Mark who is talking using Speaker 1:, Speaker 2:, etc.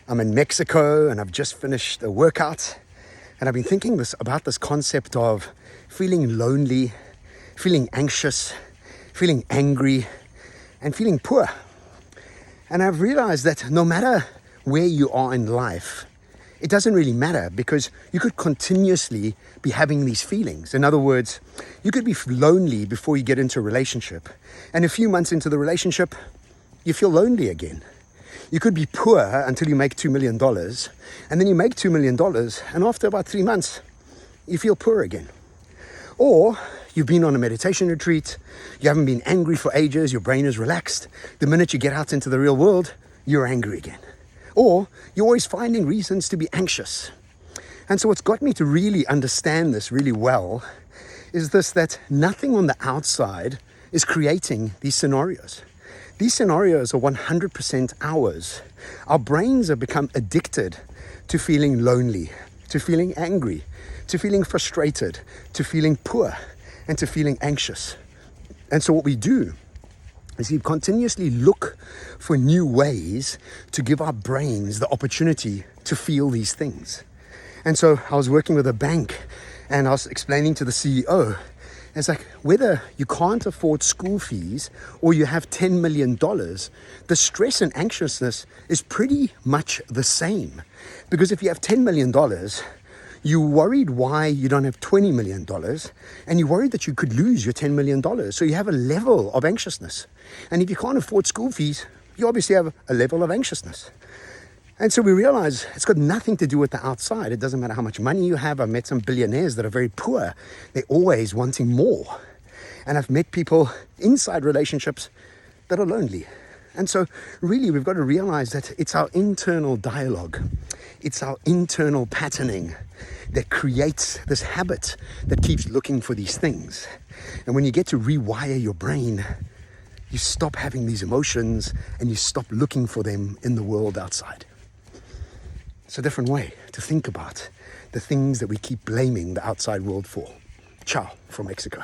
Speaker 1: I'm in Mexico and I've just finished a workout, and I've been thinking about this concept of feeling lonely, feeling anxious, feeling angry, and feeling poor. And I've realized that no matter where you are in life, it doesn't really matter, because you could continuously be having these feelings. In other words, you could be lonely before you get into a relationship, and a few months into the relationship, you feel lonely again. You could be poor until you make $2 million, and then you make $2 million, and after about 3 months, you feel poor again. Or you've been on a meditation retreat, you haven't been angry for ages, your brain is relaxed. The minute you get out into the real world, you're angry again. Or you're always finding reasons to be anxious. And so what's got me to really understand this really well is this, that nothing on the outside is creating these scenarios. These scenarios are 100% ours. Our brains have become addicted to feeling lonely, to feeling angry, to feeling frustrated, to feeling poor, and to feeling anxious. And so what we do is we continuously look for new ways to give our brains the opportunity to feel these things. And so I was working with a bank, and I was explaining to the CEO, it's like, whether you can't afford school fees or you have $10 million, the stress and anxiousness is pretty much the same. Because if you have $10 million, you're worried why you don't have $20 million, and you're worried that you could lose your $10 million. So you have a level of anxiousness. And if you can't afford school fees, you obviously have a level of anxiousness. And so we realize it's got nothing to do with the outside. It doesn't matter how much money you have. I've met some billionaires that are very poor. They're always wanting more. And I've met people inside relationships that are lonely. And so really we've got to realize that it's our internal dialogue. It's our internal patterning that creates this habit that keeps looking for these things. And when you get to rewire your brain, you stop having these emotions and you stop looking for them in the world outside. It's a different way to think about the things that we keep blaming the outside world for. Ciao from Mexico.